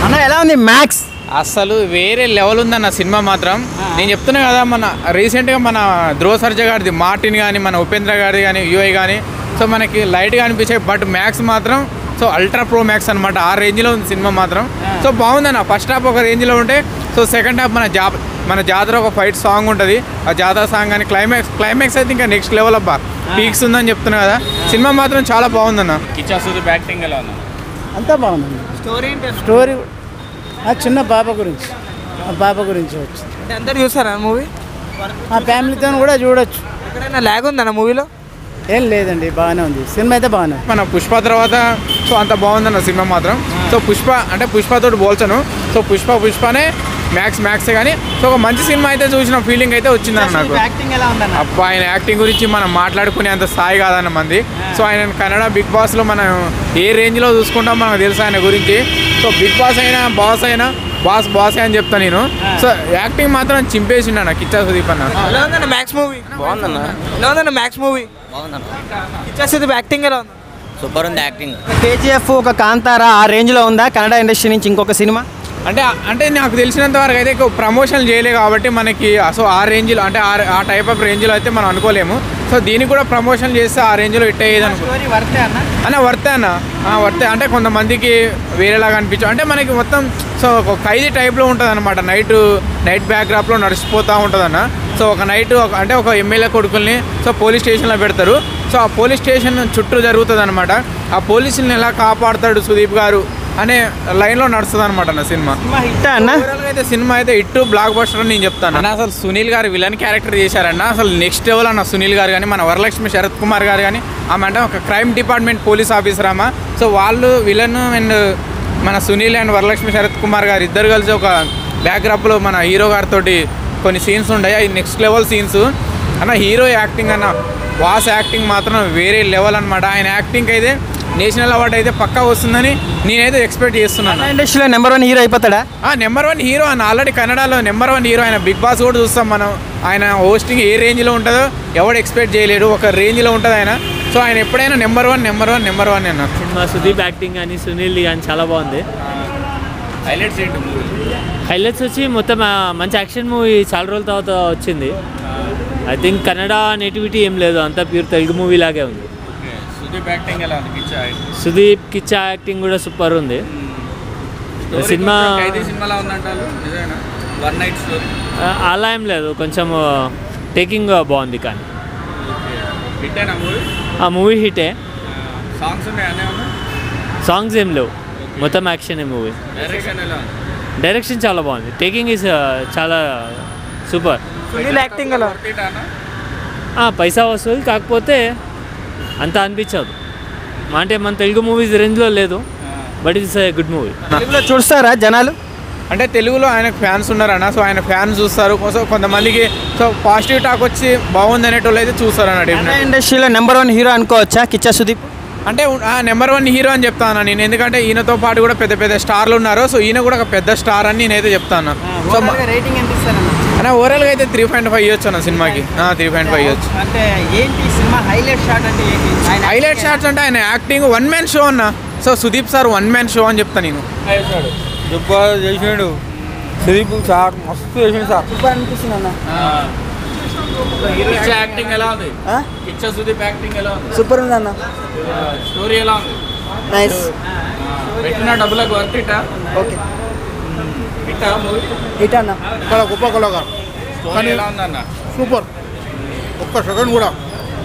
అన్న ఎలా ఉంది మ్యాక్స్? అసలు వేరే లెవెల్ ఉందన్న సినిమా మాత్రం. నేను చెప్తున్నా కదా, మన రీసెంట్గా మన ధ్రువ సర్జా గారిది మార్టిన్ కానీ, మన ఉపేంద్ర గారిది కానీ, యూఐ కానీ, సో మనకి లైట్గా అనిపించాయి. బట్ మ్యాక్స్ మాత్రం సో అల్ట్రా ప్రో మ్యాక్స్ అనమాట. ఆ రేంజ్లో ఉంది సినిమా మాత్రం. సో బాగుందన్న. ఫస్ట్ హాఫ్ ఒక రేంజ్లో ఉంటే, సో సెకండ్ హాఫ్ మన జాతర ఒక ఫైట్ సాంగ్ ఉంటుంది. ఆ జాతర సాంగ్ కానీ క్లైమాక్స్ అయితే ఇంకా నెక్స్ట్ లెవెల్ అబ్బా, పీక్స్ ఉందని చెప్తున్నా కదా. సినిమా మాత్రం చాలా బాగుందన్న. కిచ్చా సుదీప్ యాక్టింగ్ ఎలా ఉంది? అంతా బాగుందండి. స్టోరీ చిన్న బాబా గురించి వచ్చింది. అంటే అందరు చూస్తారా మూవీ? ఆ ఫ్యామిలీతో కూడా చూడొచ్చు. ఎక్కడైనా లాగ్ ఉందన్న మూవీలో? ఏం లేదండి, బాగానే ఉంది సినిమా అయితే బాగానే ఉంది. మన పుష్ప తర్వాత సో అంత బాగుందన్న సినిమా మాత్రం. సో పుష్పతో పోల్చను. సో పుష్పనే మ్యాక్సే కానీ సో ఒక మంచి సినిమా అయితే చూసిన ఫీలింగ్ అయితే వచ్చిందన్న నాకు. యాక్టింగ్ ఎలా ఉందన్న? అబ్బా, ఆయన యాక్టింగ్ గురించి మనం మాట్లాడుకునే అంత స్థాయి కాదన్న మంది. సో ఆయన కన్నడ బిగ్ బాస్లో మనం ఏ రేంజ్లో చూసుకుంటాం మనకు తెలుసు ఆయన గురించి. సో బిగ్ బాస్ అయినా బాసే అని చెప్తా నేను. సో యాక్టింగ్ మాత్రం చింపేసిండు అన్న కిచ్చా సుదీప్ అన్న. ఎలా ఉందన్న మ్యాక్స్ మూవీ? బాగుందన్న. ఎలా ఉందన్న మ్యాక్స్ మూవీ? బాగుందన్న. కిచ్చా సుదీప్ యాక్టింగ్ ఎలా ఉంది? సూపర్ ఉంది యాక్టింగ్. కేజీఎఫ్ ఒక కాంతారా ఆ రేంజ్లో ఉందా కన్నడ ఇండస్ట్రీ నుంచి ఇంకొక సినిమా? అంటే నాకు తెలిసినంత వరకు అయితే ప్రమోషన్ చేయలే కాబట్టి మనకి సో ఆ రేంజ్లో అంటే ఆ టైప్ ఆఫ్ రేంజ్లో అయితే మనం అనుకోలేము. సో దీనికి కూడా ప్రమోషన్ చేస్తే ఆ రేంజ్లో హిట్ అయ్యేది వర్తే వర్తే. అంటే కొంతమందికి వేరేలాగా అనిపించు. అంటే మనకి మొత్తం సో ఒక ఖైదీ టైప్లో ఉంటుంది అనమాట. నైట్ బ్యాక్డ్రాప్లో నడిచిపోతూ ఉంటుంది అన్న. సో ఒక నైట్ అంటే ఒక ఎమ్మెల్యే కొడుకుల్ని సో పోలీస్ స్టేషన్లో పెడతారు. సో ఆ పోలీస్ స్టేషన్ చుట్టూ జరుగుతుంది అనమాట. ఆ పోలీసుల్ని ఎలా కాపాడుతాడు సుదీప్ గారు అనే లైన్లో నడుస్తుంది అనమాట అన్న సినిమా. హిట్ అన్న అయితే సినిమా అయితే హిట్ బ్లాక్ బస్టర్ అని నేను చెప్తాను అన్న. అసలు సునీల్ గారు విలన్ క్యారెక్టర్ చేశారన్న. అసలు నెక్స్ట్ లెవెల్ అన్న. సునీల్ గారు కానీ, మన వరలక్ష్మి శరత్ కుమార్ గారు కానీ, ఆమె అంటే ఒక క్రైమ్ డిపార్ట్మెంట్ పోలీస్ ఆఫీసర్ అమ్మ. సో వాళ్ళు విలన్ అండ్ మన సునీల్ అండ్ వరలక్ష్మి శరత్ కుమార్ గారు ఇద్దరు కలిసి ఒక బ్యాక్డ్రాప్లో మన హీరో గారితో కొన్ని సీన్స్ ఉన్నాయి. అవి నెక్స్ట్ లెవెల్ సీన్స్ అన్న. హీరో యాక్టింగ్ అన్న, బాస్ యాక్టింగ్ మాత్రం వేరే లెవెల్ అనమాట. ఆయన యాక్టింగ్ అయితే నేషనల్ అవార్డు అయితే పక్కా వస్తుందని నేనైతే ఎక్స్పెక్ట్ చేస్తున్నాను. ఇండస్ట్రీలో నెంబర్ 1 హీరో అయిపోతాడా? నెంబర్ 1 హీరో అని ఆల్రెడీ కన్నడలో నెంబర్ 1 హీరో. ఆయన బిగ్ బాస్ కూడా చూస్తాం మనం. ఆయన హోస్టింగ్ ఏ రేంజ్లో ఉంటుందో ఎవడు ఎక్స్పెక్ట్ చేయలేడు. ఒక రేంజ్లో ఉంటుంది ఆయన. సో ఆయన ఎప్పుడైనా నెంబర్ వన్ అన్న. సినిమా సుదీప్ యాక్టింగ్ కానీ సునీల్ కానీ చాలా బాగుంది. హైలైట్స్ వచ్చి మొత్తం మంచి యాక్షన్ మూవీ చాలా రోజుల తర్వాత వచ్చింది. ఐ థింక్ కన్నడ నేటివిటీ ఏం లేదు, అంతా ప్యూర్ తెలుగు మూవీ లాగే ఉంది. సుదీప్ కిచ్చా యాక్టింగ్ కూడా సూపర్ ఉంది. సినిమా అలా ఏం లేదు, కొంచెం టేకింగ్ బాగుంది. కానీ ఆ మూవీ హిటే. సాంగ్స్ ఏం లేవు, మొత్తం యాక్షన్ మూవీ. డైరెక్షన్ చాలా బాగుంది. టేకింగ్ ఈజ్ చాలా సూపర్. యాక్టింగ్ ఎలా? పైసా వస్తుంది, కాకపోతే అంత అనిపించదు. అంటే మన తెలుగు మూవీస్ రేంజ్లో లేదు, but it's a good movie. చూస్తారా జనాలు? అంటే తెలుగులో ఆయనకు ఫ్యాన్స్ ఉన్నారన్న. సో ఆయన ఫ్యాన్స్ చూస్తారు. కొంతమందికి సో పాజిటివ్ టాక్ వచ్చి బాగుంది అనేటోళ్ళు అయితే చూస్తారు అన్నట్టు. ఇండస్ట్రీలో నెంబర్ 1 హీరో అనుకోవచ్చా కిచ్చా సుదీప్? అంటే నెంబర్ 1 హీరో అని చెప్తాను నేను. ఎందుకంటే ఈయనతో పాటు కూడా పెద్ద స్టార్లు ఉన్నారు. సో ఈయన కూడా ఒక పెద్ద స్టార్ అని నేనైతే చెప్తాను. సో రేటింగ్ ఎంత ఇస్తారన్న? అన్న ఓవరాల్గా అయితే 3.5 ఇవ్వచ్చు అన్న సినిమాకి. 3.5 ఇవ్వచ్చు. అంటే ఏంటి సినిమా హైలైట్ షాట్ అంటే ఏంటి? హైలైట్ షాట్స్ అంటే ఆయన యాక్టింగ్ 1 మ్యాన్ షో అన్న. So Sudeep sir 1 man show అని చెప్తాను నేను. చేసాడు సుదీప్ సార్, మస్తు చేసాడు సార్. సూపర్ అనిపిస్తుంది అన్న. యాక్టింగ్ ఎలా ఉంది? కిచ్చా సుదీప్ యాక్టింగ్ ఎలా ఉంది? సూపర్ ఉంది అన్న. స్టోరీ ఎలా ఉంది? నైస్. పెట్టిన డబ్బులకు వర్త్ ఇట్టా? ఓకే ఇట్టా మూవీ హిట్ అన్న. గొప్ప కళాకారు. స్టోరీ ఎలా ఉందన్న? సూపర్. ఒక్క సెకండ్ కూడా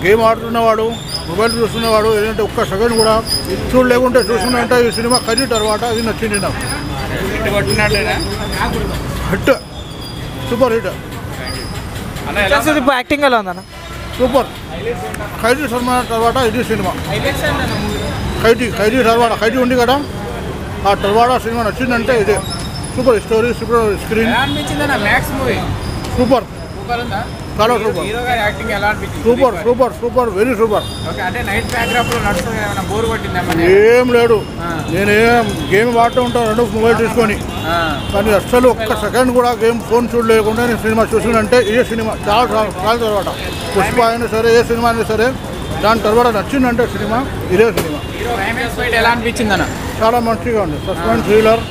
గేమ్ ఆడుతున్నవాడు, మొబైల్ చూస్తున్నవాడు ఏంటంటే ఒక్క సెకండ్ కూడా చూడలేకుంటే చూస్తున్నంటే ఈ సినిమా కది తర్వాత ఇది నచ్చింది నాకు. హిట్ కొట్టినట్లేనా? Hit, super hit. Sudeep acting ఎలా ఉందన్న? సూపర్. ఖైదీ సినిమా తర్వాత ఇది సినిమా. ఖైదీ తర్వాత ఖైదీ ఉంది కదా, ఆ తర్వాత సినిమా నచ్చిందంటే ఇదే. Super story, super screen. Super, చాలా సూపర్. Super very super. ఏం లేదు, నేనేం గేమ్ ఆడుతూ ఉంటాను 2 మొబైల్ తీసుకొని. కానీ అస్సలు ఒక్క సెకండ్ కూడా గేమ్ ఫోన్ చూడలేకుండా నేను సినిమా చూసినంటే ఇదే సినిమా. చాలా తర్వాత పుష్ప అయినా సరే, ఏ సినిమా అయినా సరే, దాని తర్వాత నచ్చిందంటే సినిమా ఇదే సినిమా. ఎలా అనిపించింది అన్న? చాలా మంచిగా ఉంది. సస్పెన్స్ థ్రిల్లర్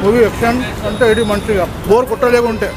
మూవీ యాక్షన్ అంటే ఇది మంచిగా బోర్ కొట్టలేకుంటే